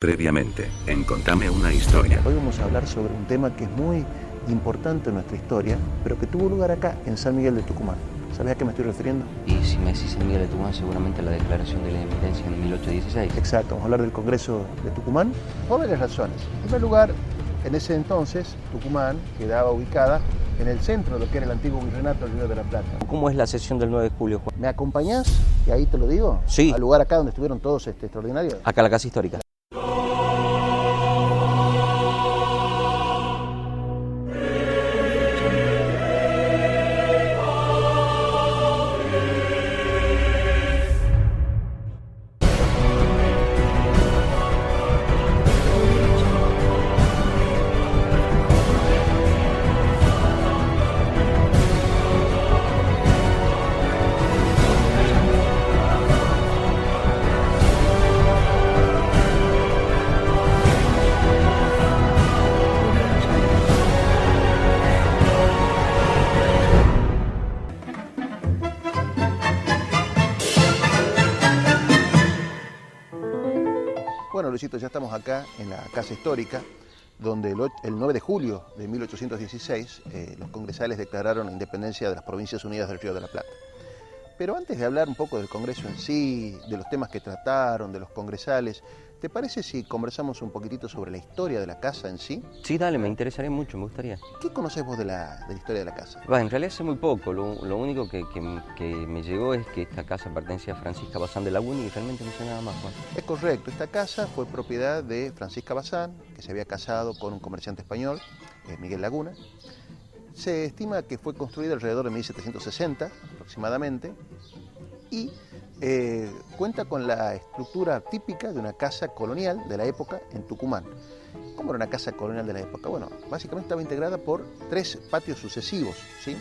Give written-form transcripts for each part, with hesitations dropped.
Previamente, en Contame una historia. Hoy vamos a hablar sobre un tema que es muy importante en nuestra historia, pero que tuvo lugar acá, en San Miguel de Tucumán. ¿Sabes a qué me estoy refiriendo? Y si me decís San Miguel de Tucumán, seguramente la Declaración de la Independencia en 1816. Exacto, vamos a hablar del Congreso de Tucumán por varias razones. En primer lugar, en ese entonces, Tucumán quedaba ubicada en el centro de lo que era el antiguo virreinato del Río de la Plata. ¿Cómo es la sesión del 9 de julio, Juan? ¿Me acompañás? Y ahí te lo digo. Sí. Al lugar acá donde estuvieron todos extraordinarios. Acá la Casa Histórica. Bueno, Luisito, ya estamos acá en la Casa Histórica, donde el 9 de julio de 1816 los congresales declararon la independencia de las Provincias Unidas del Río de la Plata. Pero antes de hablar un poco del Congreso en sí, de los temas que trataron, de los congresales, ¿te parece si conversamos un poquitito sobre la historia de la casa en sí? Sí, dale, me interesaría mucho, me gustaría. ¿Qué conocés vos de la historia de la casa? En realidad sé muy poco, lo único que me llegó es que esta casa pertenecía a Francisca Bazán de Laguna y realmente no sé nada más, Juan. Es correcto, esta casa fue propiedad de Francisca Bazán, que se había casado con un comerciante español, Miguel Laguna. Se estima que fue construida alrededor de 1760 aproximadamente y cuenta con la estructura típica de una casa colonial de la época en Tucumán. ¿Cómo era una casa colonial de la época? Bueno, básicamente estaba integrada por 3 patios sucesivos, ¿sí?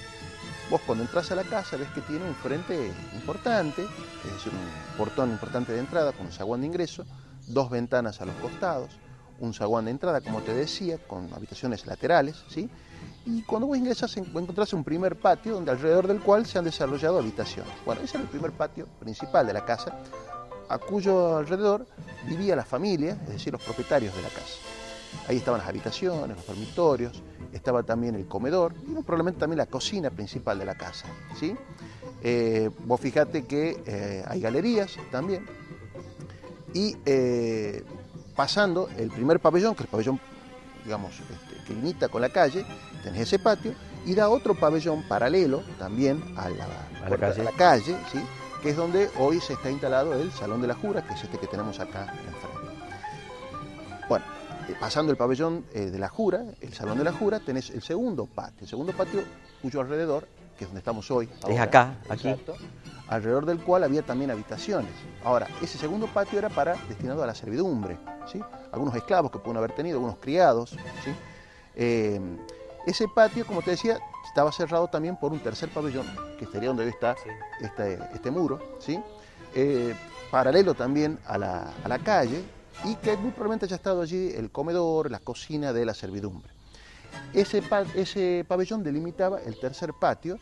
Vos cuando entras a la casa ves que tiene un frente importante, es decir, un portón importante de entrada con un zaguán de ingreso, 2 ventanas a los costados, un zaguán de entrada, como te decía, con habitaciones laterales, ¿sí? Y cuando vos ingresas encontrás un primer patio donde alrededor del cual se han desarrollado habitaciones. Bueno, ese era el primer patio principal de la casa, a cuyo alrededor vivía la familia, es decir, los propietarios de la casa. Ahí estaban las habitaciones, los dormitorios, estaba también el comedor y probablemente también la cocina principal de la casa, ¿sí? Vos fijate que hay galerías también y pasando el primer pabellón, que es el pabellón, digamos, que limita con la calle, tenés ese patio y da otro pabellón paralelo también a la calle, ¿sí? Que es donde hoy se está instalado el Salón de la Jura, que es este que tenemos acá enfrente. Bueno, pasando el pabellón de la Jura, el Salón de la Jura, tenés el segundo patio cuyo alrededor, que es donde estamos hoy. Ahora, es acá, aquí. Exacto, alrededor del cual había también habitaciones. Ahora, ese segundo patio era destinado a la servidumbre, ¿sí? Algunos esclavos que pueden haber tenido, algunos criados, ¿sí? Ese patio, como te decía, estaba cerrado también por un tercer pabellón, que sería donde hoy está este muro, ¿sí? Paralelo también a la calle, y que muy probablemente haya estado allí el comedor, la cocina de la servidumbre. Ese pabellón delimitaba el tercer patio,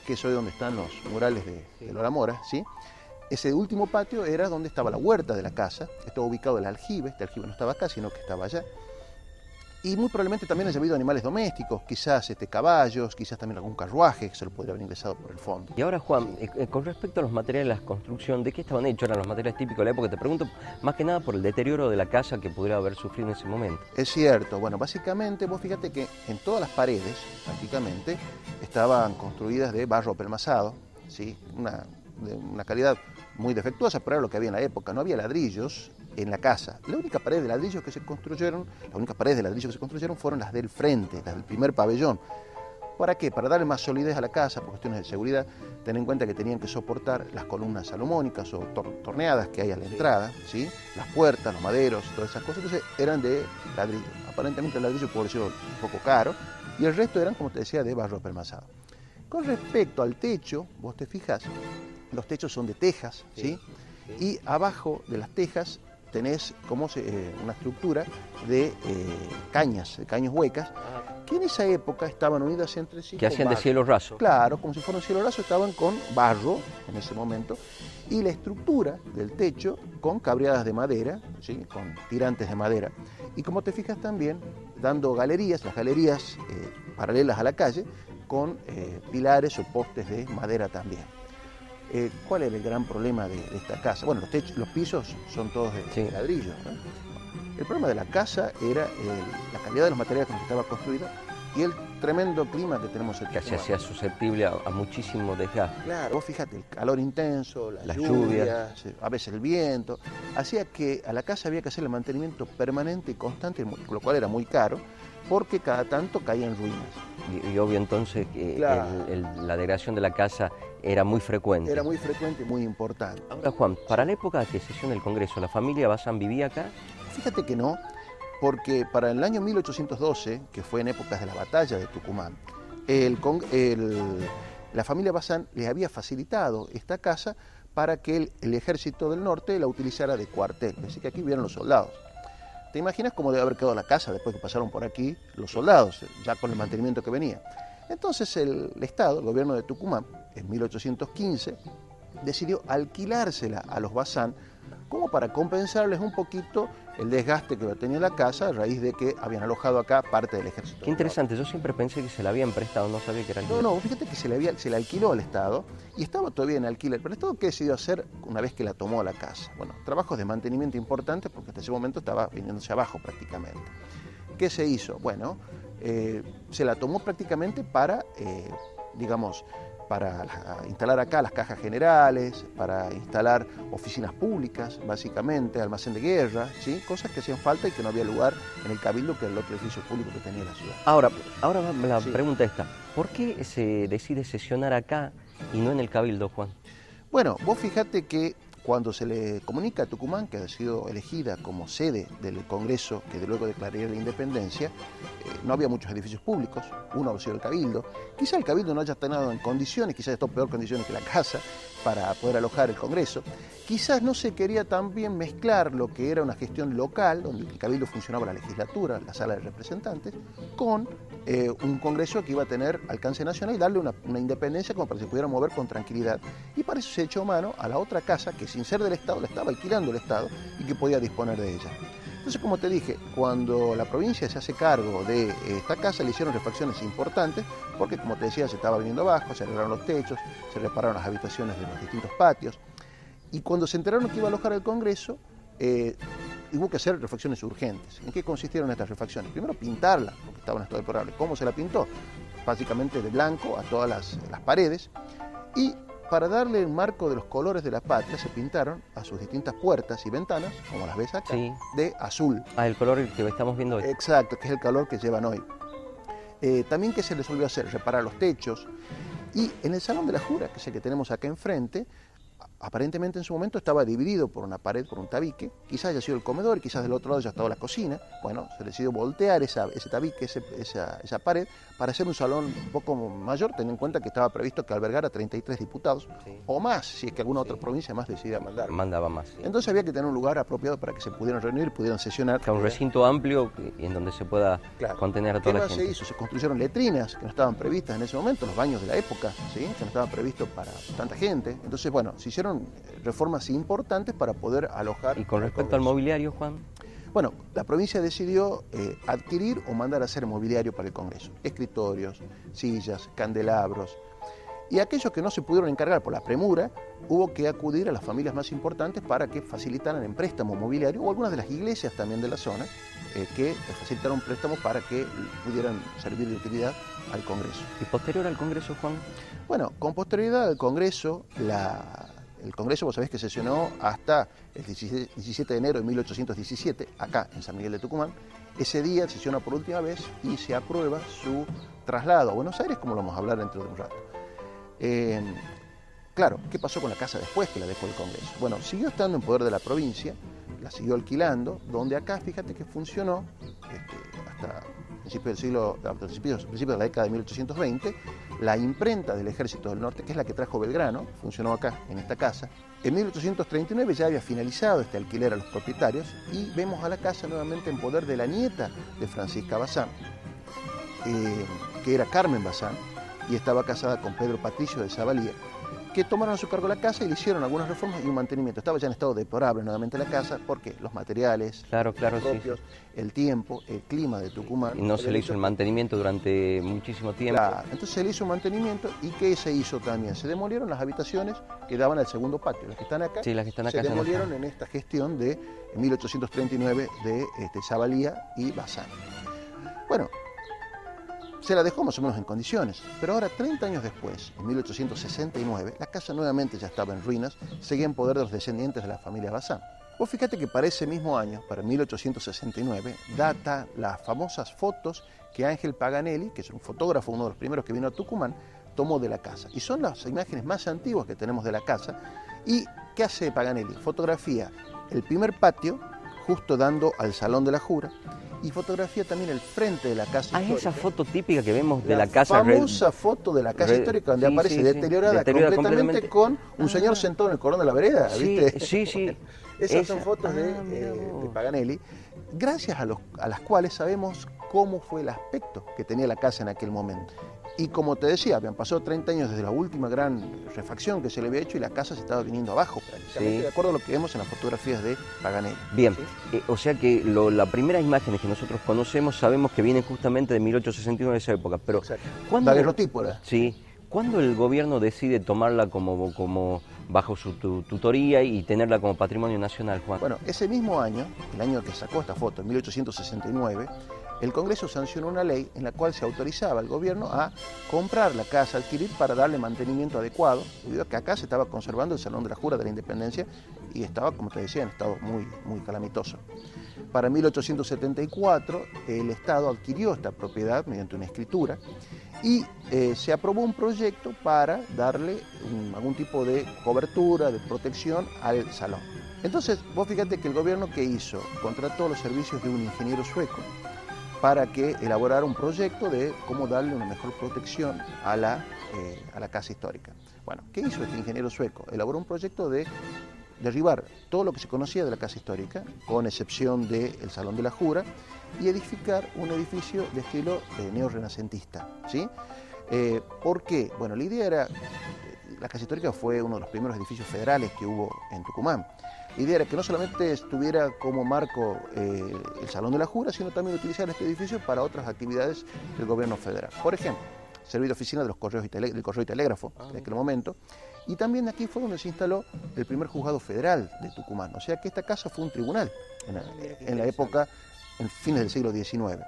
que es hoy donde están los murales de Lola Mora, ¿sí? Ese último patio era donde estaba la huerta de la casa, estaba ubicado el aljibe, este aljibe no estaba acá, sino que estaba allá. Y muy probablemente también haya habido animales domésticos, quizás caballos, quizás también algún carruaje que se lo podría haber ingresado por el fondo. Y ahora, Juan, con respecto a los materiales de la construcción, ¿de qué estaban hechos? ¿Eran los materiales típicos de la época? Te pregunto más que nada por el deterioro de la casa que pudiera haber sufrido en ese momento. Es cierto, bueno, básicamente vos fíjate que en todas las paredes, prácticamente, estaban construidas de barro apelmazado, ¿sí? De una calidad muy defectuosa, pero era lo que había en la época, no había ladrillos en la casa. Las únicas paredes de ladrillos que se construyeron fueron las del frente, las del primer pabellón. ¿Para qué? Para darle más solidez a la casa, por cuestiones de seguridad. Ten en cuenta que tenían que soportar las columnas salomónicas o torneadas que hay a la entrada, ¿sí? Las puertas, los maderos, todas esas cosas. Entonces eran de ladrillo. Aparentemente el ladrillo puede ser un poco caro y el resto eran, como te decía, de barro apelmazado. Con respecto al techo, vos te fijas, los techos son de tejas, ¿sí? Y abajo de las tejas tenés como una estructura de cañas huecas, que en esa época estaban unidas entre sí. Que hacían de cielo raso. Claro, como si fuera un cielo raso, estaban con barro en ese momento, y la estructura del techo con cabreadas de madera, ¿sí? Con tirantes de madera. Y como te fijas también, dando galerías, las galerías paralelas a la calle, con pilares o postes de madera también. ¿Cuál es el gran problema de esta casa? Bueno, los pisos son todos de ladrillo, ¿no? El problema de la casa era la calidad de los materiales con los que estaba construida y el tremendo clima que tenemos aquí. Que se hacía susceptible a muchísimo desgaste. Claro, vos fíjate, el calor intenso, las lluvias, a veces el viento, hacía que a la casa había que hacer el mantenimiento permanente y constante, lo cual era muy caro, porque cada tanto caían ruinas. Y obvio entonces que claro, la degradación de la casa era muy frecuente. Era muy frecuente y muy importante. Ahora, Juan, para la época que sesiona el Congreso, ¿la familia Bazán vivía acá? Fíjate que no, porque para el año 1812, que fue en épocas de la batalla de Tucumán, la familia Bazán les había facilitado esta casa para que el ejército del norte la utilizara de cuartel. Así que aquí vivieron los soldados. ¿Te imaginas cómo debe haber quedado la casa después que pasaron por aquí los soldados, ya con el mantenimiento que venía? Entonces el Estado, el gobierno de Tucumán, en 1815, decidió alquilársela a los Bazán como para compensarles un poquito el desgaste que tenía la casa a raíz de que habían alojado acá parte del ejército. Qué interesante, yo siempre pensé que se la habían prestado, no sabía que era alquiler. No, fíjate que se le alquiló al Estado y estaba todavía en alquiler. Pero el Estado, ¿qué decidió hacer una vez que la tomó la casa? Bueno, trabajos de mantenimiento importantes porque hasta ese momento estaba viniéndose abajo prácticamente. ¿Qué se hizo? Bueno, se la tomó prácticamente para, para instalar acá las cajas generales, para instalar oficinas públicas, básicamente, almacén de guerra, ¿sí? Cosas que hacían falta y que no había lugar en el Cabildo, que era el otro edificio público que tenía la ciudad. Ahora la pregunta está, ¿por qué se decide sesionar acá y no en el Cabildo, Juan? Bueno, vos fíjate que cuando se le comunica a Tucumán que ha sido elegida como sede del Congreso, que luego declararía la independencia, no había muchos edificios públicos, uno ha sido el Cabildo. Quizá el Cabildo no haya estado en condiciones, quizás está en peor condiciones que la casa para poder alojar el Congreso. Quizás no se quería también mezclar lo que era una gestión local, donde el Cabildo funcionaba la legislatura, la sala de representantes, con un Congreso que iba a tener alcance nacional y darle una independencia como para que se pudiera mover con tranquilidad. Y para eso se echó mano a la otra casa que sin ser del Estado la estaba alquilando el Estado y que podía disponer de ella. Entonces, como te dije, cuando la provincia se hace cargo de esta casa, le hicieron refacciones importantes, porque como te decía, se estaba viniendo abajo, se arreglaron los techos, se repararon las habitaciones de los distintos patios, y cuando se enteraron que iba a alojar el Congreso, hubo que hacer refacciones urgentes. ¿En qué consistieron estas refacciones? Primero, pintarla, porque estaba en estado deplorable. ¿Cómo se la pintó? Básicamente de blanco a todas las paredes, y para darle el marco de los colores de la patria se pintaron a sus distintas puertas y ventanas, como las ves acá, de azul. Ah, el color que estamos viendo hoy. Exacto, que es el color que llevan hoy. También, ¿qué se les olvidó hacer? Reparar los techos. Y en el Salón de la Jura, que es el que tenemos acá enfrente, aparentemente en su momento estaba dividido por una pared, por un tabique, quizás haya sido el comedor, quizás del otro lado ya estaba la cocina. Bueno, se decidió voltear ese tabique, esa pared, para hacer un salón un poco mayor, teniendo en cuenta que estaba previsto que albergara 33 diputados, o más, si es que alguna otra provincia más decidía mandar. Mandaba más. Entonces había que tener un lugar apropiado para que se pudieran reunir, pudieran sesionar. Un recinto amplio en donde se pueda contener a toda la gente. ¿Qué más se hizo? Se construyeron letrinas que no estaban previstas en ese momento, los baños de la época, ¿sí? Que no estaban previstos para tanta gente. Entonces, bueno, se hicieron reformas importantes para poder alojar. ¿Y con respecto al mobiliario, Juan? Bueno, la provincia decidió adquirir o mandar a hacer mobiliario para el Congreso. Escritorios, sillas, candelabros. Y aquellos que no se pudieron encargar por la premura, hubo que acudir a las familias más importantes para que facilitaran en préstamo mobiliario, o algunas de las iglesias también de la zona, que facilitaron préstamos para que pudieran servir de utilidad al Congreso. ¿Y posterior al Congreso, Juan? Bueno, con posterioridad al Congreso, el Congreso, vos sabés que sesionó hasta el 17 de enero de 1817, acá en San Miguel de Tucumán. Ese día sesiona por última vez y se aprueba su traslado a Buenos Aires, como lo vamos a hablar dentro de un rato. Claro, ¿qué pasó con la casa después que la dejó el Congreso? Bueno, siguió estando en poder de la provincia, la siguió alquilando, donde acá, fíjate que funcionó hasta principios de la década de 1820, la imprenta del Ejército del Norte, que es la que trajo Belgrano, funcionó acá, en esta casa. En 1839 ya había finalizado este alquiler a los propietarios y vemos a la casa nuevamente en poder de la nieta de Francisca Bazán, que era Carmen Bazán, y estaba casada con Pedro Patricio de Savalía. que tomaron a su cargo la casa y le hicieron algunas reformas y un mantenimiento. Estaba ya en estado deplorable nuevamente la casa porque los materiales Claro, propios, sí. el tiempo, el clima de Tucumán. Y no se le hizo el mantenimiento durante muchísimo tiempo. Claro, entonces se le hizo un mantenimiento. ¿Y qué se hizo también? Se demolieron las habitaciones que daban al segundo patio. Las que están acá, Sí, las que están acá se ya no demolieron están. en esta gestión de 1839 de Zavalía y Bazán. Bueno, se la dejó más o menos en condiciones, pero ahora 30 años después, en 1869, la casa nuevamente ya estaba en ruinas, seguía en poder de los descendientes de la familia Bazán. Vos fíjate que para ese mismo año, para 1869, data las famosas fotos que Ángel Paganelli, que es un fotógrafo, uno de los primeros que vino a Tucumán, tomó de la casa. Y son las imágenes más antiguas que tenemos de la casa. ¿Y qué hace Paganelli? Fotografía el primer patio, justo dando al Salón de la Jura, y fotografía también el frente de la casa histórica. Esa foto típica que vemos de la casa. Famosa foto de la casa histórica donde aparece deteriorada completamente con un señor sentado en el cordón de la vereda, ¿viste? Sí. Esas son fotos de Paganelli, gracias a las cuales sabemos cómo fue el aspecto que tenía la casa en aquel momento. Y como te decía, habían pasado 30 años desde la última gran refacción que se le había hecho y la casa se estaba viniendo abajo prácticamente, de acuerdo a lo que vemos en las fotografías de Paganelli. Bien, ¿sí? O sea que las primeras imágenes que nosotros conocemos sabemos que vienen justamente de 1869 de esa época, pero La guerrotípora. Sí. ¿Cuándo el gobierno decide tomarla como bajo su tutoría y tenerla como patrimonio nacional, Juan? Bueno, ese mismo año, el año que sacó esta foto, en 1869, el Congreso sancionó una ley en la cual se autorizaba al gobierno a comprar la casa, adquirir para darle mantenimiento adecuado, debido a que acá se estaba conservando el Salón de la Jura de la Independencia y estaba, como te decía, en estado muy calamitoso. Para 1874, el Estado adquirió esta propiedad mediante una escritura y se aprobó un proyecto para darle algún tipo de cobertura, de protección al salón. Entonces, vos fíjate que el gobierno, ¿qué hizo? Contrató los servicios de un ingeniero sueco para que elaborara un proyecto de cómo darle una mejor protección a la casa histórica. Bueno, ¿qué hizo este ingeniero sueco? Elaboró un proyecto de derribar todo lo que se conocía de la casa histórica, con excepción del Salón de la Jura, y edificar un edificio de estilo neorrenacentista, ¿sí? ¿Por qué? Bueno, la idea era, la casa histórica fue uno de los primeros edificios federales que hubo en Tucumán. La idea era que no solamente estuviera como marco el Salón de la Jura, sino también utilizar este edificio para otras actividades del gobierno federal. Por ejemplo, servir de oficina de los correos del correo y telégrafo en aquel momento. Y también aquí fue donde se instaló el primer juzgado federal de Tucumán. O sea que esta casa fue un tribunal en la época, en fines del siglo XIX.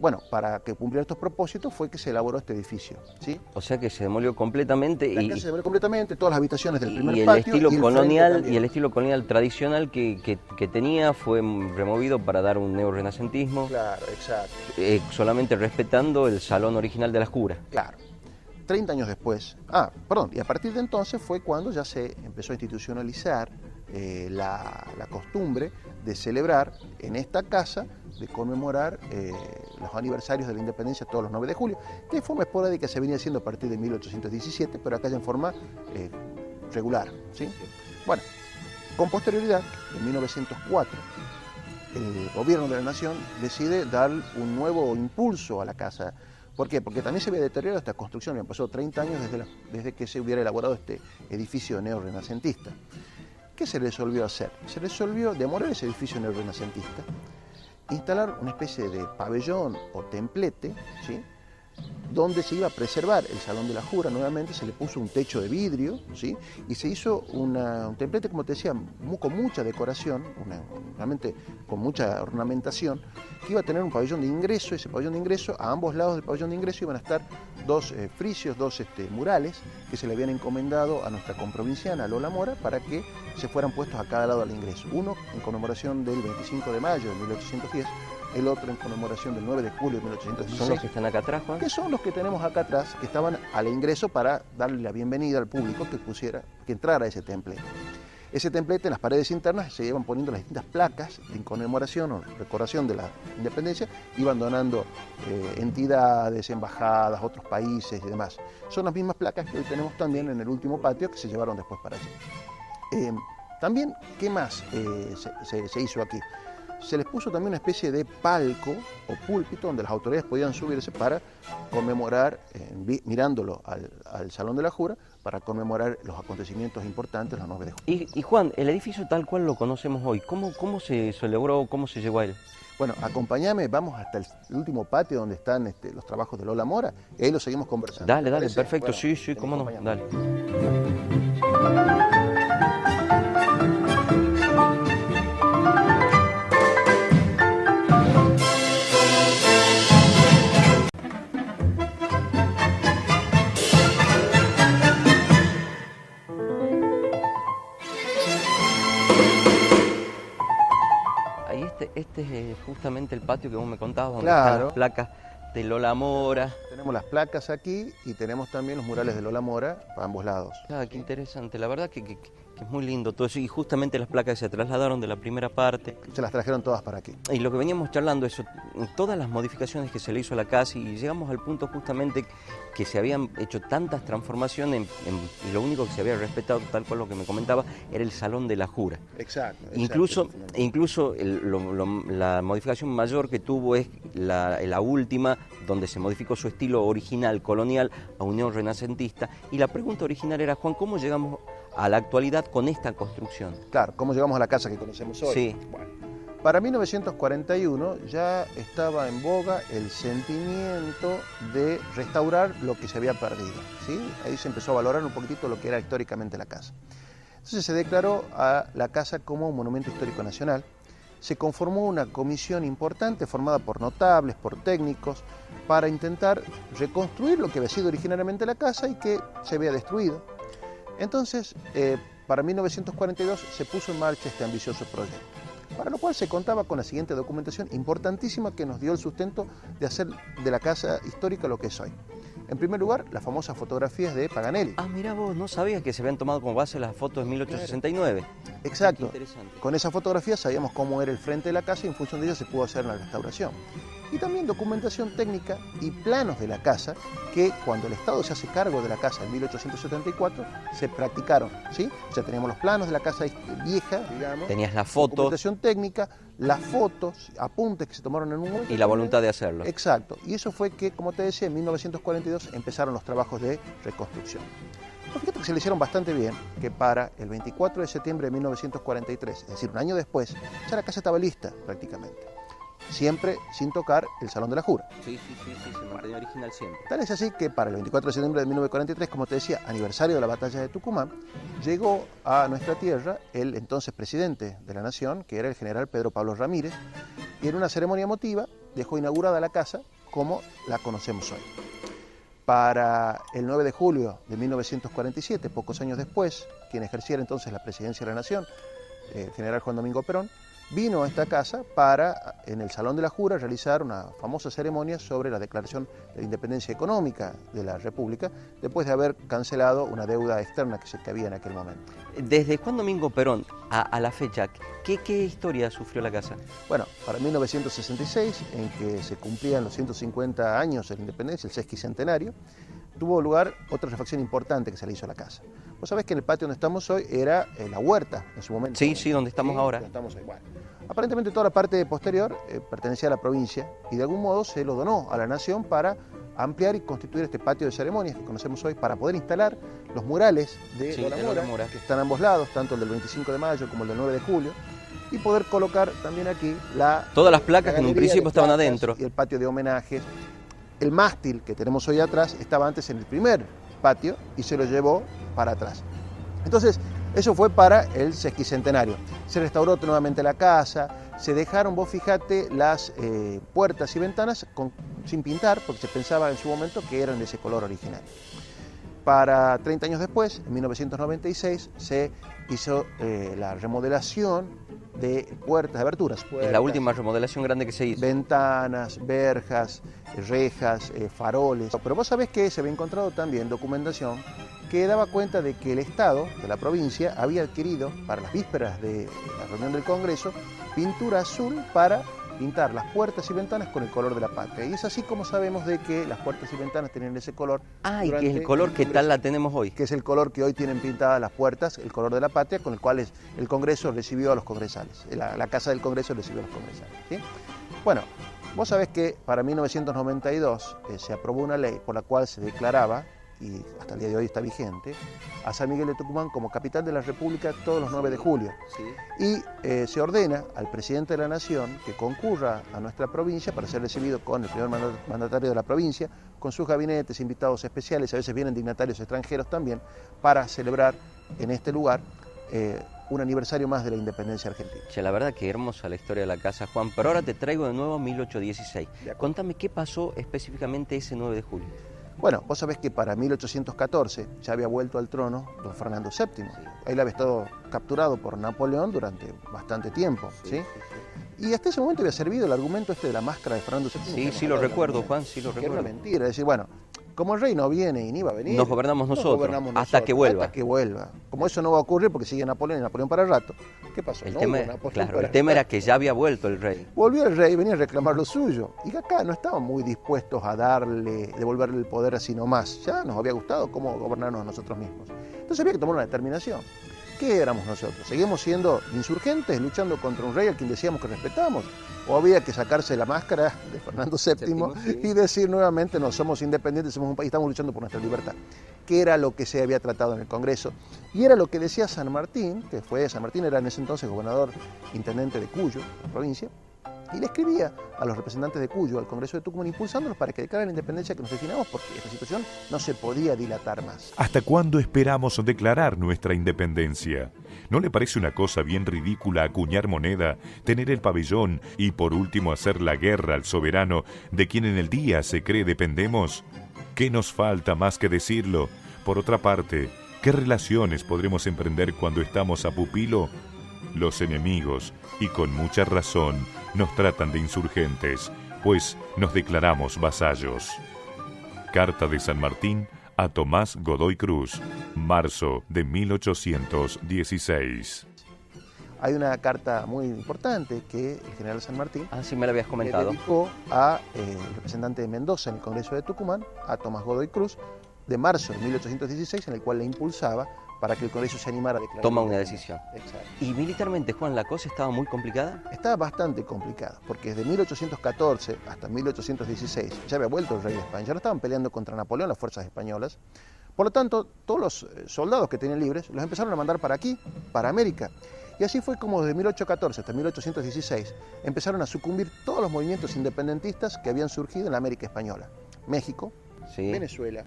Bueno, para que cumpliera estos propósitos fue que se elaboró este edificio, ¿sí? O sea que se demolió completamente. La casa se demolió completamente, todas las habitaciones del primer el patio. Estilo y el colonial, y el estilo colonial tradicional que tenía fue removido para dar un neorrenacentismo. Claro, exacto. Solamente respetando el salón original de la Jura. Claro. 30 años después, y a partir de entonces fue cuando ya se empezó a institucionalizar la costumbre de celebrar en esta casa, de conmemorar los aniversarios de la independencia todos los 9 de julio, que de forma esporádica se venía haciendo a partir de 1817, pero acá ya en forma regular, ¿sí? Bueno, con posterioridad, en 1904, el gobierno de la nación decide dar un nuevo impulso a la casa. ¿Por qué? Porque también se había deteriorado esta construcción, habían pasado 30 años desde que se hubiera elaborado este edificio neorrenacentista. ¿Qué se resolvió hacer? Se resolvió demoler ese edificio neorrenacentista, instalar una especie de pabellón o templete, ¿sí?, donde se iba a preservar el Salón de la Jura. Nuevamente se le puso un techo de vidrio, ¿sí?, y se hizo un templete, como te decía, con mucha decoración, realmente con mucha ornamentación, que iba a tener un pabellón de ingreso. Ese pabellón de ingreso, a ambos lados del pabellón de ingreso iban a estar dos frisios, dos murales que se le habían encomendado a nuestra comprovinciana Lola Mora para que se fueran puestos a cada lado al ingreso. Uno en conmemoración del 25 de mayo de 1810, el otro en conmemoración del 9 de julio de 1816. ¿Son los que están acá atrás, Juan? Que son los que tenemos acá atrás, que estaban al ingreso para darle la bienvenida al público que entrara a ese templete. Ese templete, en las paredes internas, se iban poniendo las distintas placas en conmemoración o recordación de la independencia, iban donando entidades, embajadas, otros países y demás. Son las mismas placas que hoy tenemos también en el último patio, que se llevaron después para allí. También, ¿qué más se hizo aquí? se les puso también una especie de palco o púlpito donde las autoridades podían subirse para conmemorar, mirándolo al Salón de la Jura, para conmemorar los acontecimientos importantes los 9 de julio. Y Juan, el edificio tal cual lo conocemos hoy, ¿cómo se logró, cómo se llegó a él? Bueno, acompáñame, vamos hasta el último patio donde están los trabajos de Lola Mora y ahí lo seguimos conversando. Dale, ¿Parece? perfecto, Bueno, sí, cómo no, dale. Ahí este es justamente el patio que vos me contabas, donde están Claro. las placas de Lola Mora. Tenemos las placas aquí y tenemos también los murales de Lola Mora para ambos lados. Ah, qué interesante, la verdad que es muy lindo todo eso, y justamente las placas se trasladaron de la primera parte. Se las trajeron todas para aquí. Y lo que veníamos charlando, eso, todas las modificaciones que se le hizo a la casa, y llegamos al punto justamente que se habían hecho tantas transformaciones y lo único que se había respetado, tal cual lo que me comentaba, era el Salón de la Jura. Exacto. Incluso la modificación mayor que tuvo es la última, donde se modificó su estilo original colonial a unión renacentista. Y la pregunta original era, Juan, ¿cómo llegamos a la actualidad con esta construcción? Claro, ¿cómo llegamos a la casa que conocemos hoy? Sí. Bueno, para 1941 ya estaba en boga el sentimiento de restaurar lo que se había perdido, ¿sí? Ahí se empezó a valorar un poquitito lo que era históricamente la casa. Entonces se declaró a la casa como un monumento histórico nacional. Se conformó una comisión importante formada por notables, por técnicos, para intentar reconstruir lo que había sido originariamente la casa y que se había destruido. Entonces, para 1942 se puso en marcha este ambicioso proyecto, para lo cual se contaba con la siguiente documentación importantísima que nos dio el sustento de hacer de la casa histórica lo que es hoy. En primer lugar, las famosas fotografías de Paganelli. Ah, mira vos, no sabía que se habían tomado como base las fotos de 1869. Exacto. Qué interesante. Con esa fotografía sabíamos cómo era el frente de la casa y en función de ella se pudo hacer la restauración. Y también documentación técnica y planos de la casa que cuando el Estado se hace cargo de la casa en 1874 se practicaron, ¿sí? O sea, teníamos los planos de la casa vieja, digamos. Tenías las fotos Documentación técnica, las fotos, apuntes que se tomaron en un momento. y la voluntad de hacerlo. Exacto. Y eso fue que, como te decía, en 1942 empezaron los trabajos de reconstrucción. Pero fíjate que se le hicieron bastante bien, que para el 24 de septiembre de 1943, es decir, un año después, ya la casa estaba lista prácticamente. Siempre sin tocar el Salón de la Jura. Sí, se mantenía original siempre. Tal es así que para el 24 de septiembre de 1943, como te decía, aniversario de la batalla de Tucumán, llegó a nuestra tierra el entonces presidente de la Nación, que era el general Pedro Pablo Ramírez, y en una ceremonia emotiva dejó inaugurada la casa como la conocemos hoy. Para el 9 de julio de 1947, pocos años después, quien ejerciera entonces la presidencia de la Nación, el general Juan Domingo Perón, vino a esta casa para, en el Salón de la Jura, realizar una famosa ceremonia sobre la declaración de la independencia económica de la República, después de haber cancelado una deuda externa que había en aquel momento. Desde Juan Domingo Perón a la fecha, ¿qué historia sufrió la casa? Bueno, para 1966, en que se cumplían los 150 años de la independencia, el sesquicentenario, tuvo lugar otra refacción importante que se le hizo a la casa. Vos sabés que en el patio donde estamos hoy era la huerta en su momento. Sí, donde estamos ahora. Donde estamos hoy. Bueno, aparentemente toda la parte posterior pertenecía a la provincia y de algún modo se lo donó a la nación para ampliar y constituir este patio de ceremonias que conocemos hoy, para poder instalar los murales de Lola Mora, que están a ambos lados, tanto el del 25 de mayo como el del 9 de julio, y poder colocar también aquí todas las placas que en un galería principio de estaban placas adentro. y el patio de homenajes. El mástil que tenemos hoy atrás estaba antes en el primer patio y se lo llevó para atrás. Entonces, eso fue para el sesquicentenario. Se restauró nuevamente la casa, se dejaron, vos fijate, las puertas y ventanas sin pintar, porque se pensaba en su momento que eran de ese color original. Para 30 años después, en 1996, se hizo la remodelación de puertas, de aberturas. Es la última remodelación grande que se hizo. Ventanas, verjas, rejas, faroles. Pero vos sabés que se había encontrado también documentación que daba cuenta de que el Estado de la provincia había adquirido, para las vísperas de la reunión del Congreso, pintura azul para pintar las puertas y ventanas con el color de la patria. Y es así como sabemos de que las puertas y ventanas tienen ese color. Y que es el color que tal la tenemos hoy. Que es el color que hoy tienen pintadas las puertas, el color de la patria, con el cual el Congreso recibió a los congresales. La Casa del Congreso recibió a los congresales, ¿sí? Bueno, vos sabés que para 1992 se aprobó una ley por la cual se declaraba, y hasta el día de hoy está vigente, a San Miguel de Tucumán como capital de la República todos los 9 de julio. Sí. Y se ordena al presidente de la Nación que concurra a nuestra provincia para ser recibido con el primer mandatario de la provincia, con sus gabinetes, invitados especiales, a veces vienen dignatarios extranjeros también, para celebrar en este lugar un aniversario más de la independencia argentina. La verdad que hermosa la historia de la casa, Juan, pero ahora te traigo de nuevo 1816. Contame qué pasó específicamente ese 9 de julio. Bueno, vos sabés que para 1814 ya había vuelto al trono don Fernando VII. Él había estado capturado por Napoleón durante bastante tiempo, ¿sí? Y hasta ese momento había servido el argumento de la máscara de Fernando VII. Sí, lo recuerdo, Juan, sí lo recuerdo. Que era una mentira, es decir, bueno, como el rey no viene y ni va a venir, nos gobernamos nosotros, hasta que vuelva. Hasta que vuelva. Como eso no va a ocurrir porque sigue Napoleón y Napoleón para rato. ¿Qué pasó? El tema era que ya había vuelto el rey. Volvió el rey, venía a reclamar lo suyo. Y acá no estaban muy dispuestos a devolverle el poder así nomás. Ya nos había gustado cómo gobernarnos a nosotros mismos. Entonces había que tomar una determinación. ¿Qué éramos nosotros? ¿Seguimos siendo insurgentes, luchando contra un rey al quien decíamos que respetamos? ¿O había que sacarse la máscara de Fernando VII y decir nuevamente no somos independientes, somos un país, estamos luchando por nuestra libertad? Que era lo que se había tratado en el Congreso y era lo que decía San Martín, San Martín era en ese entonces gobernador intendente de Cuyo, la provincia, y le escribía a los representantes de Cuyo, al Congreso de Tucumán, impulsándolos para que declaren la independencia que nos destinamos, porque esta situación no se podía dilatar más. ¿Hasta cuándo esperamos declarar nuestra independencia? ¿No le parece una cosa bien ridícula acuñar moneda, tener el pabellón y por último hacer la guerra al soberano de quien en el día se cree dependemos? ¿Qué nos falta más que decirlo? Por otra parte, ¿qué relaciones podremos emprender cuando estamos a pupilo? Los enemigos, y con mucha razón, nos tratan de insurgentes, pues nos declaramos vasallos. Carta de San Martín a Tomás Godoy Cruz, marzo de 1816. Hay una carta muy importante que el general San Martín sí me la habías comentado. Le dedicó a el representante de Mendoza en el Congreso de Tucumán, a Tomás Godoy Cruz, de marzo de 1816, en el cual le impulsaba para que el Congreso se animara a declarar. Toma una decisión. Exacto. ¿Y militarmente, Juan, la cosa estaba muy complicada? Estaba bastante complicada, porque desde 1814 hasta 1816 ya había vuelto el rey de España, ya no estaban peleando contra Napoleón las fuerzas españolas. Por lo tanto, todos los soldados que tenían libres los empezaron a mandar para aquí, para América. Y así fue como desde 1814 hasta 1816 empezaron a sucumbir todos los movimientos independentistas que habían surgido en la América española. México, Venezuela,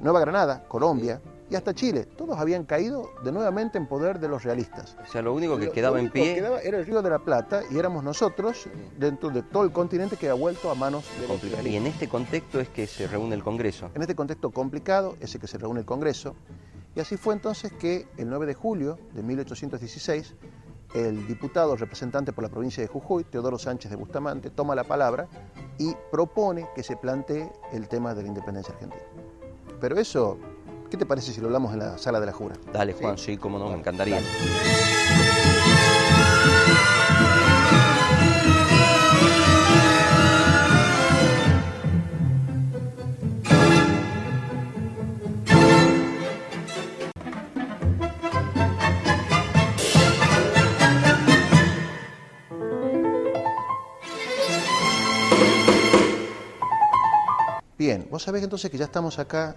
Nueva Granada, Colombia y hasta Chile. Todos habían caído de nuevamente en poder de los realistas. O sea, lo único que quedaba en pie era el Río de la Plata y éramos nosotros dentro de todo el continente que había vuelto a manos de los realistas. Y en este contexto es que se reúne el Congreso. En este contexto complicado es el que se reúne el Congreso. Y así fue entonces que el 9 de julio de 1816 el diputado representante por la provincia de Jujuy, Teodoro Sánchez de Bustamante, toma la palabra y propone que se plantee el tema de la independencia argentina. Pero eso, ¿qué te parece si lo hablamos en la sala de la Jura? Dale, Juan, sí, cómo no, me encantaría. Dale. Bien, vos sabés entonces que ya estamos acá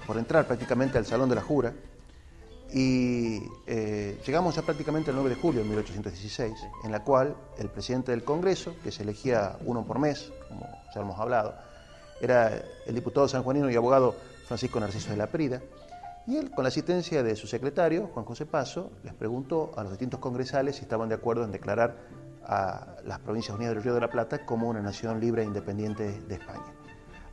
por entrar prácticamente al Salón de la Jura y llegamos ya prácticamente al 9 de julio de 1816, en la cual el presidente del Congreso, que se elegía uno por mes, como ya hemos hablado, era el diputado sanjuanino y abogado Francisco Narciso de la Prida, y él, con la asistencia de su secretario, Juan José Paso, les preguntó a los distintos congresales si estaban de acuerdo en declarar a las Provincias Unidas del Río de la Plata como una nación libre e independiente de España,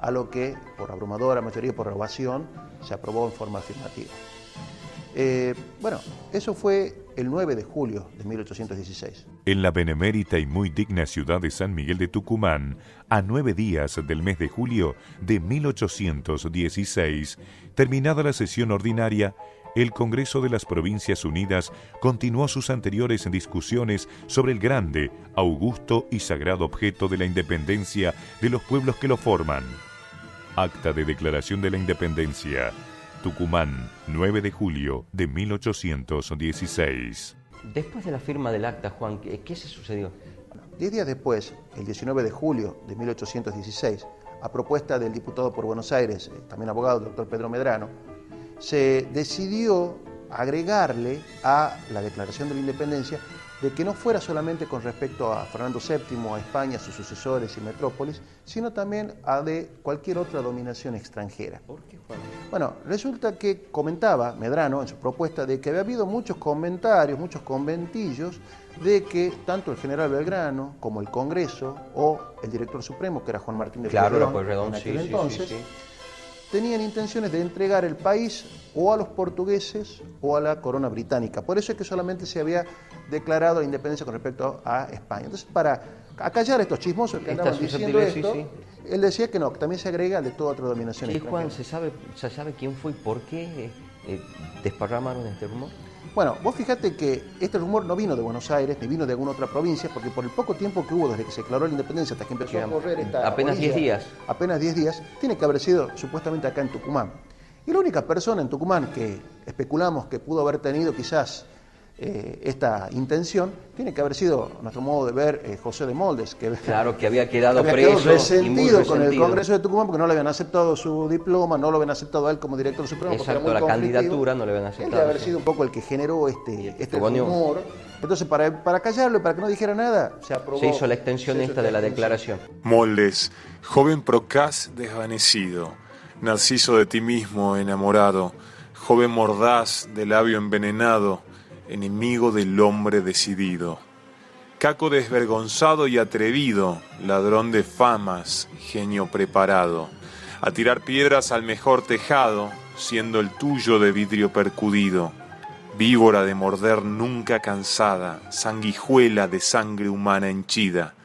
a lo que, por abrumadora mayoría, por ovación, se aprobó en forma afirmativa. Bueno, eso fue el 9 de julio de 1816. En la benemérita y muy digna ciudad de San Miguel de Tucumán, a 9 días del mes de julio de 1816, terminada la sesión ordinaria, el Congreso de las Provincias Unidas continuó sus anteriores discusiones sobre el grande, augusto y sagrado objeto de la independencia de los pueblos que lo forman. Acta de Declaración de la Independencia. Tucumán, 9 de julio de 1816. Después de la firma del acta, Juan, ¿qué se sucedió? 10 días después, el 19 de julio de 1816, a propuesta del diputado por Buenos Aires, también abogado, el doctor Pedro Medrano, se decidió agregarle a la Declaración de la Independencia de que no fuera solamente con respecto a Fernando VII, a España, a sus sucesores y metrópolis, sino también a de cualquier otra dominación extranjera. ¿Por qué, Juan? Bueno, resulta que comentaba Medrano en su propuesta de que había habido muchos comentarios, muchos conventillos, de que tanto el general Belgrano como el Congreso o el director supremo, que era Juan Martín de Pueyrredón, en aquel entonces, tenían intenciones de entregar el país o a los portugueses o a la corona británica. Por eso es que solamente se había declarado la independencia con respecto a España. Entonces, para acallar a estos chismosos que andaban diciendo esto, él decía que no, que también se agrega de toda otra dominación extranjera. Juan, ¿se sabe quién fue y por qué desparramaron este rumor? Bueno, vos fíjate que este rumor no vino de Buenos Aires, ni vino de alguna otra provincia, porque por el poco tiempo que hubo desde que se declaró la independencia hasta que empezó a correr esta apenas 10 días. Apenas 10 días, tiene que haber sido supuestamente acá en Tucumán. Y la única persona en Tucumán que especulamos que pudo haber tenido quizás esta intención, tiene que haber sido, a nuestro modo de ver, José de Moldes, que había quedado preso resentido con el Congreso de Tucumán porque no le habían aceptado su diploma, no lo habían aceptado a él como director supremo. Exacto, la candidatura no le habían aceptado. Él debe haber sido un poco el que generó este rumor. Entonces, para callarlo y para que no dijera nada, se aprobó. Se hizo la extensión esta de la declaración. Moldes, joven procaz desvanecido, narciso de ti mismo enamorado, joven mordaz de labio envenenado, enemigo del hombre decidido. Caco desvergonzado y atrevido, ladrón de famas, genio preparado. A tirar piedras al mejor tejado, siendo el tuyo de vidrio percudido. Víbora de morder nunca cansada, sanguijuela de sangre humana henchida.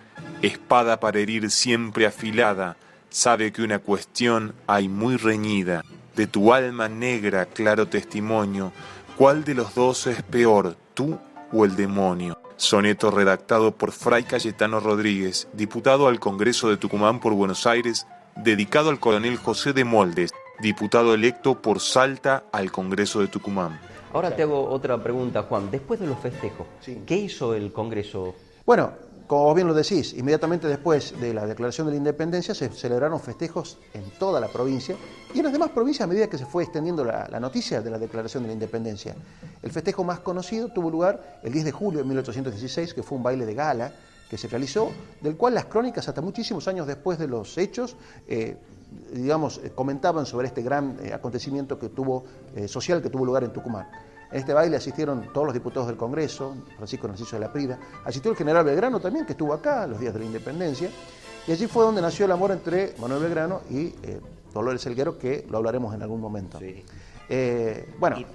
Espada para herir siempre afilada, sabe que una cuestión hay muy reñida. De tu alma negra claro testimonio, ¿cuál de los dos es peor, tú o el demonio? Soneto redactado por Fray Cayetano Rodríguez, diputado al Congreso de Tucumán por Buenos Aires, dedicado al coronel José de Moldes, diputado electo por Salta al Congreso de Tucumán. Ahora te hago otra pregunta, Juan. Después de los festejos, sí, ¿qué hizo el Congreso? Bueno, como vos bien lo decís, inmediatamente después de la declaración de la independencia se celebraron festejos en toda la provincia y en las demás provincias a medida que se fue extendiendo la noticia de la declaración de la independencia. El festejo más conocido tuvo lugar el 10 de julio de 1816, que fue un baile de gala que se realizó, del cual las crónicas hasta muchísimos años después de los hechos comentaban sobre este gran acontecimiento que social que tuvo lugar en Tucumán. En este baile asistieron todos los diputados del Congreso, Francisco Narciso de la Prida, asistió el general Belgrano también, que estuvo acá los días de la independencia, y allí fue donde nació el amor entre Manuel Belgrano y Dolores Helguero, que lo hablaremos en algún momento. Sí.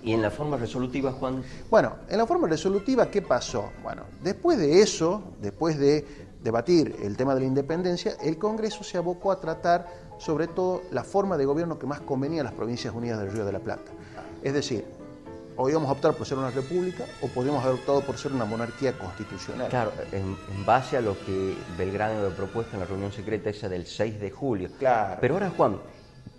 ¿Y en la forma resolutiva, Juan? Bueno, en la forma resolutiva, ¿qué pasó? Bueno, después de eso, después de debatir el tema de la independencia, el Congreso se abocó a tratar sobre todo la forma de gobierno que más convenía a las Provincias Unidas del Río de la Plata. Es decir, o íbamos a optar por ser una república o podríamos haber optado por ser una monarquía constitucional. Claro, en base a lo que Belgrano había propuesto en la reunión secreta esa del 6 de julio. Claro. Pero ahora, Juan,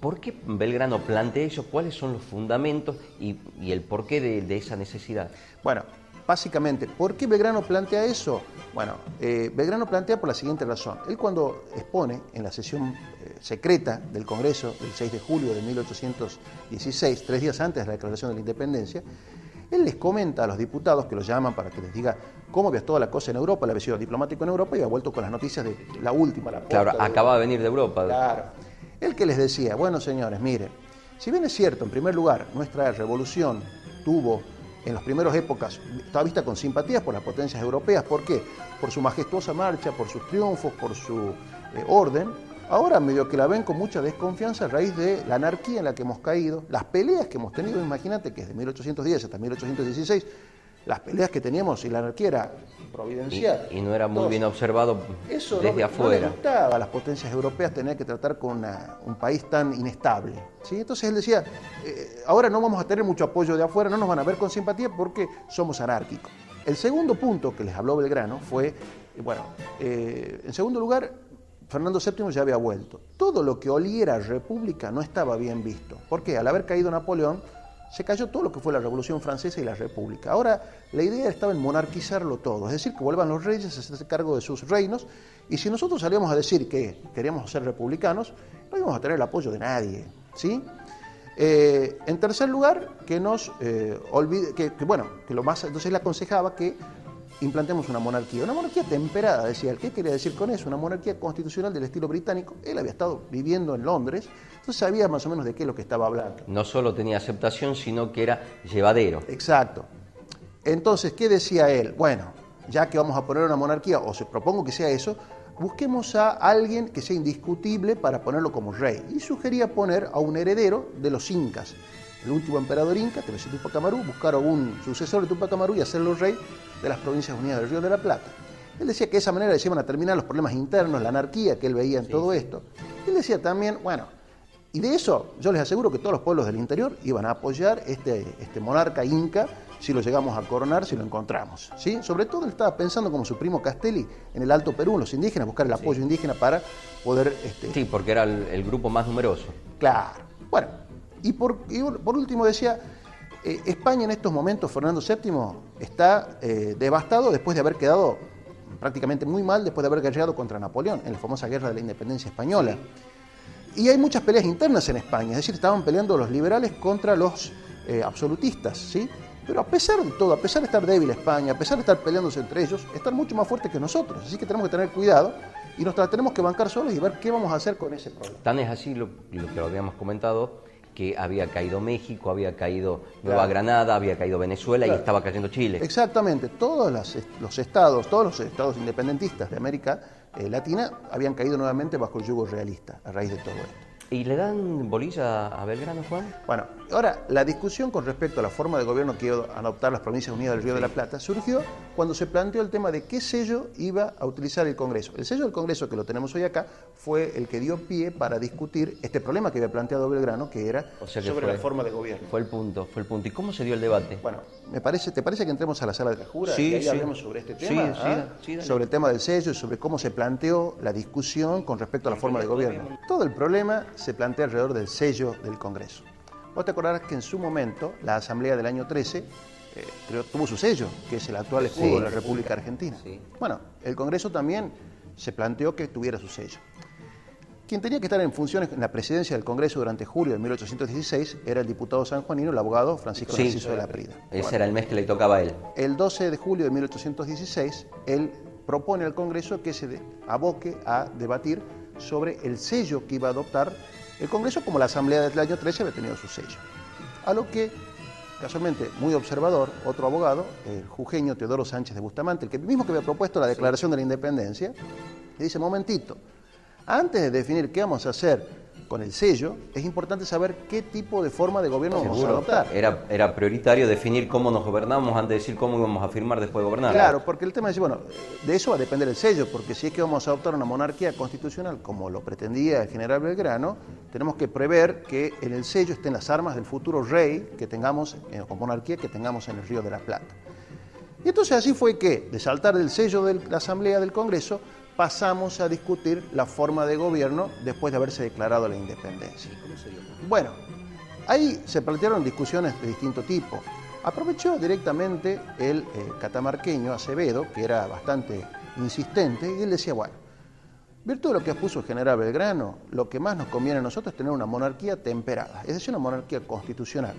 ¿por qué Belgrano plantea eso? ¿Cuáles son los fundamentos y el porqué de esa necesidad? Bueno, básicamente, ¿por qué Belgrano plantea eso? Bueno, Belgrano plantea por la siguiente razón. Él cuando expone en la sesión secreta del Congreso del 6 de julio de 1816, 3 días antes de la declaración de la independencia, él les comenta a los diputados que los llaman para que les diga cómo había toda la cosa en Europa, él había sido diplomático en Europa y había vuelto con las noticias de la última. Claro, acaba de venir de Europa. Claro. Él que les decía, bueno señores, miren, si bien es cierto, en primer lugar, nuestra revolución tuvo en las primeras épocas, estaba vista con simpatías por las potencias europeas. ¿Por qué? Por su majestuosa marcha, por sus triunfos, por su orden. Ahora medio que la ven con mucha desconfianza a raíz de la anarquía en la que hemos caído, las peleas que hemos tenido, imagínate que desde 1810 hasta 1816, las peleas que teníamos y la anarquía era providencial. Y no era muy bien observado desde afuera. No le gustaba a las potencias europeas tener que tratar con un país tan inestable, ¿sí? Entonces él decía, ahora no vamos a tener mucho apoyo de afuera, no nos van a ver con simpatía porque somos anárquicos. El segundo punto que les habló Belgrano fue, en segundo lugar, Fernando VII ya había vuelto. Todo lo que oliera república no estaba bien visto. ¿Por qué? Al haber caído Napoleón, se cayó todo lo que fue la Revolución Francesa y la República. Ahora, la idea estaba en monarquizarlo todo, es decir, que vuelvan los reyes a hacerse cargo de sus reinos, y si nosotros salíamos a decir que queríamos ser republicanos, no íbamos a tener el apoyo de nadie, ¿sí? En tercer lugar, que nos olvide, que lo más, entonces le aconsejaba que implantemos una monarquía temperada, decía él. ¿Qué quería decir con eso? Una monarquía constitucional del estilo británico. Él había estado viviendo en Londres, entonces sabía más o menos de qué es lo que estaba hablando. No solo tenía aceptación, sino que era llevadero. Exacto. Entonces, ¿qué decía él? Bueno, ya que vamos a poner una monarquía, o se propongo que sea eso, busquemos a alguien que sea indiscutible para ponerlo como rey. Y sugería poner a un heredero de los incas. El último emperador inca, que es Tupac Amaru, buscar a un sucesor de Tupac Amaru y hacerlo rey de las Provincias Unidas del Río de la Plata. Él decía que de esa manera se iban a terminar los problemas internos, la anarquía que él veía en todo esto. Él decía también, y de eso yo les aseguro que todos los pueblos del interior iban a apoyar este monarca inca si lo llegamos a coronar, si lo encontramos, ¿sí? Sobre todo él estaba pensando como su primo Castelli en el Alto Perú, en los indígenas, buscar el apoyo indígena para poder... Sí, porque era el grupo más numeroso. Claro. Bueno, y por último decía, España en estos momentos, Fernando VII, está devastado después de haber quedado prácticamente muy mal, después de haber guerreado contra Napoleón en la famosa Guerra de la Independencia Española. Y hay muchas peleas internas en España, es decir, estaban peleando los liberales contra los absolutistas, ¿sí? Pero a pesar de todo, a pesar de estar débil España, a pesar de estar peleándose entre ellos, están mucho más fuertes que nosotros. Así que tenemos que tener cuidado y nos tenemos que bancar solos y ver qué vamos a hacer con ese problema. Tan es así lo que lo habíamos comentado, que había caído México, había caído Nueva Granada, había caído Venezuela y estaba cayendo Chile. Exactamente, todos los estados independentistas de América Latina habían caído nuevamente bajo el yugo realista a raíz de todo esto. ¿Y le dan bolilla a Belgrano, Juan? Bueno, ahora, la discusión con respecto a la forma de gobierno que iban a adoptar las Provincias Unidas del Río de la Plata surgió cuando se planteó el tema de qué sello iba a utilizar el Congreso. El sello del Congreso, que lo tenemos hoy acá, fue el que dio pie para discutir este problema que había planteado Belgrano, que era sobre la forma de gobierno. Fue el punto. ¿Y cómo se dio el debate? Bueno, ¿te parece que entremos a la sala de la jura sí, y ahí sí. hablemos sobre este tema? Sí, sobre el tema del sello y sobre cómo se planteó la discusión con respecto a la forma de gobierno. Todo el problema se plantea alrededor del sello del Congreso. Vos te acordarás que en su momento la Asamblea del año 13 tuvo su sello, que es el actual escudo de la República Argentina. Sí. Bueno, el Congreso también se planteó que tuviera su sello. Quien tenía que estar en funciones en la presidencia del Congreso durante julio de 1816 era el diputado sanjuanino, el abogado Francisco Narciso de la Prida. Ese era el mes que le tocaba a él. El 12 de julio de 1816, él propone al Congreso que se aboque a debatir sobre el sello que iba a adoptar el Congreso, como la Asamblea del año 13 había tenido su sello. A lo que, casualmente, muy observador, otro abogado, el jujeño Teodoro Sánchez de Bustamante, el mismo que había propuesto la Declaración de la Independencia, le dice, momentito, antes de definir qué vamos a hacer con el sello, es importante saber qué tipo de forma de gobierno vamos a adoptar. Era prioritario definir cómo nos gobernamos antes de decir cómo íbamos a firmar después de gobernar. Claro, porque el tema es, de eso va a depender el sello, porque si es que vamos a adoptar una monarquía constitucional, como lo pretendía el general Belgrano, tenemos que prever que en el sello estén las armas del futuro rey que tengamos, o monarquía que tengamos en el Río de la Plata. Y entonces así fue que, de saltar del sello de la Asamblea del Congreso, pasamos a discutir la forma de gobierno después de haberse declarado la independencia. Bueno, ahí se plantearon discusiones de distinto tipo. Aprovechó directamente el catamarqueño Acevedo, que era bastante insistente, y él decía, virtud de lo que expuso el general Belgrano, lo que más nos conviene a nosotros es tener una monarquía temperada, es decir, una monarquía constitucional.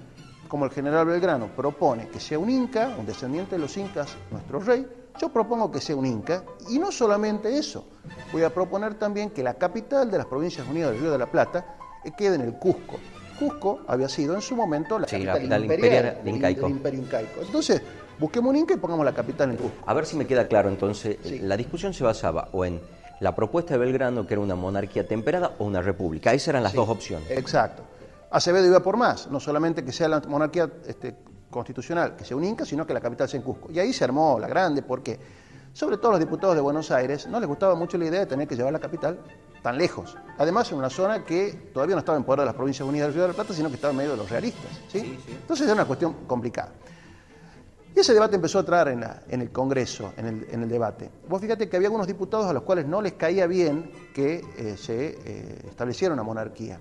Como el general Belgrano propone que sea un inca, un descendiente de los incas, nuestro rey, yo propongo que sea un inca, y no solamente eso, voy a proponer también que la capital de las Provincias Unidas del Río de la Plata quede en el Cusco. Cusco había sido en su momento la capital imperial del Imperio Incaico. Entonces, busquemos un inca y pongamos la capital en Cusco. A ver si me queda claro, entonces, la discusión se basaba o en la propuesta de Belgrano, que era una monarquía temperada, o una república. Esas eran las dos opciones. Exacto. Acevedo iba por más, no solamente que sea la monarquía constitucional, que sea un inca, sino que la capital sea en Cusco. Y ahí se armó la grande, porque Sobre todo a los diputados de Buenos Aires no les gustaba mucho la idea de tener que llevar la capital tan lejos. Además, en una zona que todavía no estaba en poder de las Provincias Unidas del Río de la Plata, sino que estaba en medio de los realistas. ¿Sí? Entonces era una cuestión complicada. Y ese debate empezó a entrar en el Congreso, en el debate. Vos fíjate que había algunos diputados a los cuales no les caía bien que se estableciera una monarquía.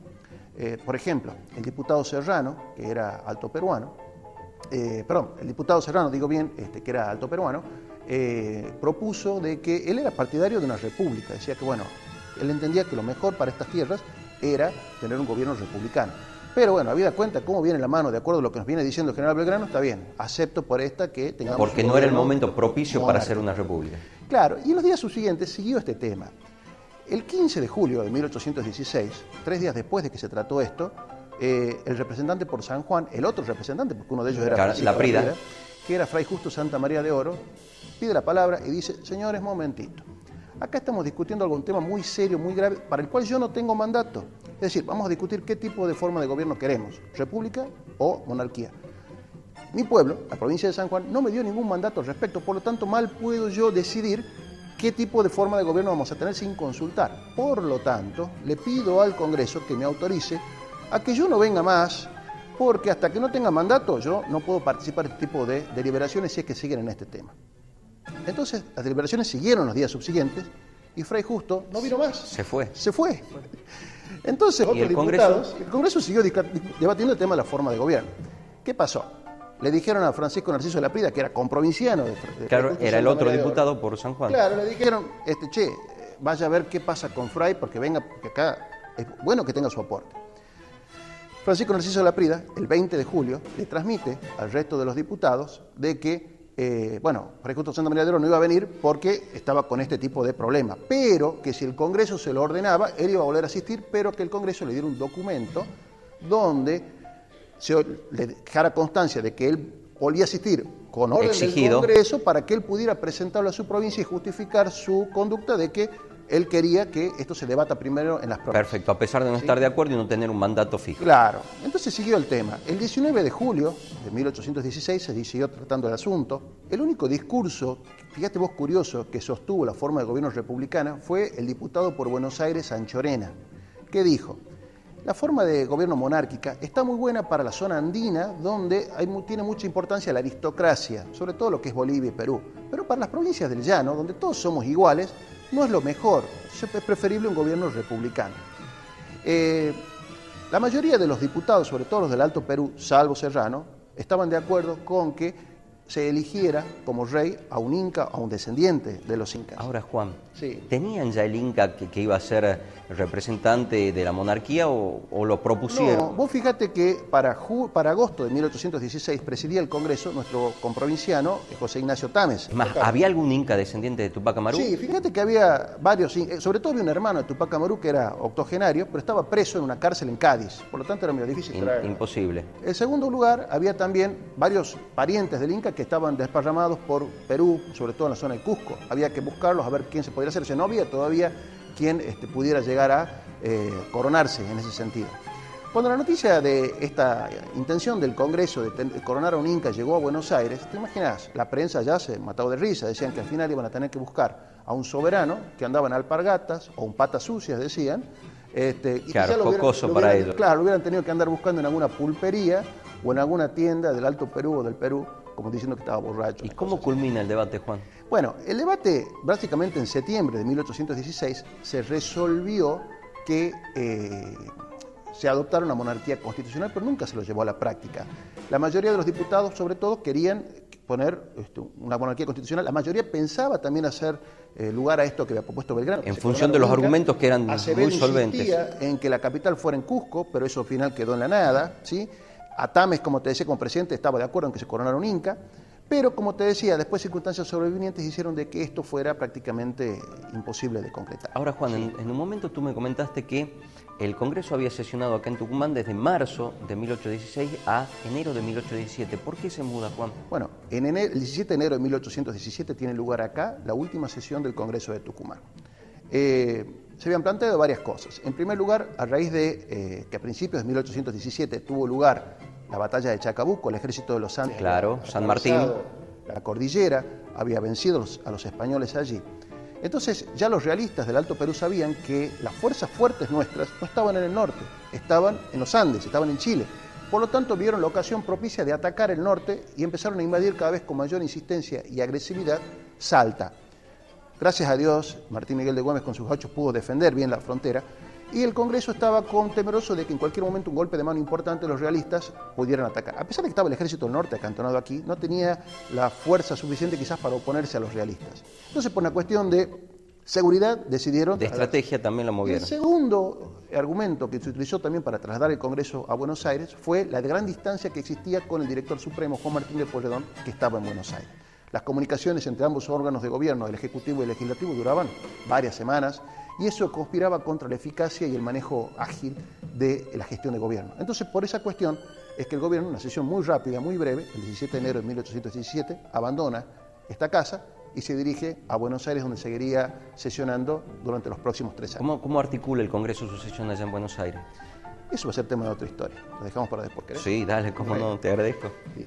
Por ejemplo, el diputado Serrano, que era alto peruano, el diputado Serrano, digo bien, que era alto peruano, propuso de que él era partidario de una república. Decía que, bueno, él entendía que lo mejor para estas tierras era tener un gobierno republicano. Pero bueno, habida cuenta cómo viene la mano, de acuerdo a lo que nos viene diciendo el general Belgrano, está bien, acepto por esta que tengamos... Porque no era el momento propicio para hacer una república. Claro, y en los días subsiguientes siguió este tema. El 15 de julio de 1816, 3 días después de que se trató esto, el representante por San Juan, el otro representante, porque uno de ellos era Francisco Laprida, que era Fray Justo Santa María de Oro, pide la palabra y dice: señores, momentito, acá estamos discutiendo algún tema muy serio, muy grave, para el cual yo no tengo mandato. Es decir, vamos a discutir qué tipo de forma de gobierno queremos, república o monarquía. Mi pueblo, la provincia de San Juan, no me dio ningún mandato al respecto, por lo tanto, mal puedo yo decidir qué tipo de forma de gobierno vamos a tener sin consultar. Por lo tanto, le pido al Congreso que me autorice a que yo no venga más, porque hasta que no tenga mandato yo no puedo participar en este tipo de deliberaciones si es que siguen en este tema. Entonces, las deliberaciones siguieron los días subsiguientes y Fray Justo no vino más. Se fue. Entonces, ¿Y otros el diputados, el Congreso siguió debatiendo el tema de la forma de gobierno. ¿Qué pasó? Le dijeron a Francisco Narciso de Laprida, que era comprovinciano de claro, era el otro diputado por San Juan. Claro, le dijeron, vaya a ver qué pasa con Fray, porque venga, porque acá es bueno que tenga su aporte. Francisco Narciso de Laprida, el 20 de julio, le transmite al resto de los diputados de que, Fray Justo Santa María de Oro no iba a venir porque estaba con este tipo de problema, pero que si el Congreso se lo ordenaba, él iba a volver a asistir, pero que el Congreso le diera un documento donde le dejara constancia de que él volvía a asistir con orden del Congreso para que él pudiera presentarlo a su provincia y justificar su conducta de que él quería que esto se debata primero en las provincias. Perfecto, a pesar de no estar de acuerdo y no tener un mandato fijo. Claro, entonces siguió el tema. El 19 de julio de 1816 se siguió tratando el asunto. El único discurso, fíjate vos curioso, que sostuvo la forma de gobierno republicana fue el diputado por Buenos Aires, Anchorena, que dijo: la forma de gobierno monárquica está muy buena para la zona andina, donde tiene mucha importancia la aristocracia, sobre todo lo que es Bolivia y Perú. Pero para las provincias del llano, donde todos somos iguales, no es lo mejor. Es preferible un gobierno republicano. La mayoría de los diputados, sobre todo los del Alto Perú, salvo Serrano, estaban de acuerdo con que se eligiera como rey a un inca, a un descendiente de los incas. Ahora, Juan, sí. ¿Tenían ya el inca que iba a ser representante de la monarquía o lo propusieron? No, vos fíjate que para agosto de 1816 presidía el Congreso nuestro comprovinciano José Ignacio Tames. Más, ¿había algún inca descendiente de Tupac Amaru? Sí, fíjate que había varios, sobre todo había un hermano de Tupac Amaru que era octogenario, pero estaba preso en una cárcel en Cádiz, por lo tanto era muy difícil traerlo. Imposible. En segundo lugar, había también varios parientes del inca que estaban desparramados por Perú, sobre todo en la zona de Cusco. Había que buscarlos a ver quién se podría hacer. O sea, no había todavía quien pudiera llegar a coronarse en ese sentido. Cuando la noticia de esta intención del Congreso de coronar a un inca llegó a Buenos Aires, te imaginas, la prensa ya se mataba de risa, decían que al final iban a tener que buscar a un soberano que andaba en alpargatas o un patas sucias, decían. Y claro, jocoso para ellos. Claro, lo hubieran tenido que andar buscando en alguna pulpería o en alguna tienda del Alto Perú o del Perú, como diciendo que estaba borracho. ¿Y cómo culmina el debate, Juan? Bueno, el debate, básicamente en septiembre de 1816, se resolvió que se adoptara una monarquía constitucional, pero nunca se lo llevó a la práctica. La mayoría de los diputados, sobre todo, querían poner una monarquía constitucional. La mayoría pensaba también hacer lugar a esto que había propuesto Belgrano. En función de los argumentos que eran muy solventes. Insistía en que la capital fuera en Cusco, pero eso al final quedó en la nada, ¿sí? Atames, como te decía, como presidente, estaba de acuerdo en que se coronara un inca, pero como te decía, después circunstancias sobrevinientes hicieron de que esto fuera prácticamente imposible de concretar. Ahora, Juan, sí. En un momento tú me comentaste que el Congreso había sesionado acá en Tucumán desde marzo de 1816 a enero de 1817. ¿Por qué se muda, Juan? Bueno, el 17 de enero de 1817 tiene lugar acá la última sesión del Congreso de Tucumán. Se habían planteado varias cosas. En primer lugar, a raíz de que a principios de 1817 tuvo lugar la batalla de Chacabuco, el ejército de los Santos. Claro, San Martín. la cordillera, había vencido a los españoles allí. Entonces ya los realistas del Alto Perú sabían que las fuerzas fuertes nuestras no estaban en el norte, estaban en los Andes, estaban en Chile. Por lo tanto, vieron la ocasión propicia de atacar el norte y empezaron a invadir cada vez con mayor insistencia y agresividad Salta. Gracias a Dios, Martín Miguel de Güemes con sus gauchos pudo defender bien la frontera y el Congreso estaba temeroso de que en cualquier momento un golpe de mano importante los realistas pudieran atacar. A pesar de que estaba el ejército del norte acantonado aquí, no tenía la fuerza suficiente quizás para oponerse a los realistas. Entonces, por una cuestión de seguridad, decidieron... De estrategia también la movieron. El segundo argumento que se utilizó también para trasladar el Congreso a Buenos Aires fue la gran distancia que existía con el director supremo, Juan Martín de Pueyrredón, que estaba en Buenos Aires. Las comunicaciones entre ambos órganos de gobierno, el Ejecutivo y el Legislativo, duraban varias semanas y eso conspiraba contra la eficacia y el manejo ágil de la gestión de gobierno. Entonces, por esa cuestión es que el gobierno, en una sesión muy rápida, muy breve, el 17 de enero de 1817, abandona esta casa y se dirige a Buenos Aires, donde seguiría sesionando durante los próximos 3 años. ¿Cómo articula el Congreso su sesión allá en Buenos Aires? Eso va a ser tema de otra historia. Lo dejamos para después, ¿querés? Sí, dale, cómo no, te agradezco. Sí.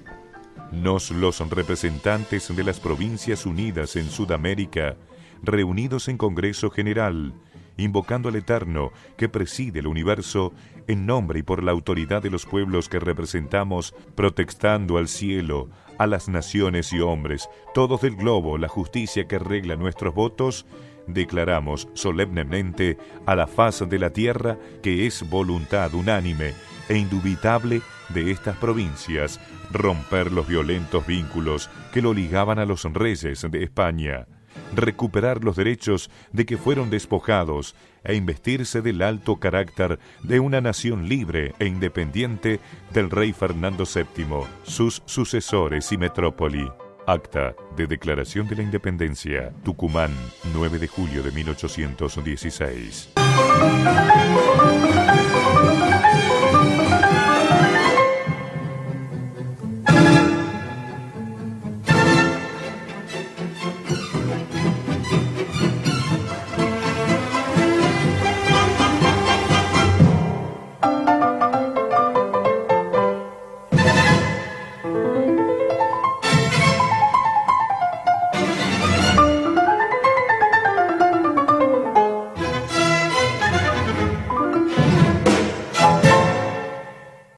Los representantes de las Provincias Unidas en Sudamérica, reunidos en Congreso General, invocando al Eterno que preside el universo, en nombre y por la autoridad de los pueblos que representamos, protestando al cielo, a las naciones y hombres, todos del globo, la justicia que regla nuestros votos, declaramos solemnemente a la faz de la tierra que es voluntad unánime e indubitable de estas provincias romper los violentos vínculos que lo ligaban a los reyes de España, recuperar los derechos de que fueron despojados e investirse del alto carácter de una nación libre e independiente del rey Fernando VII, sus sucesores y metrópoli. Acta de Declaración de la Independencia, Tucumán, 9 de julio de 1816.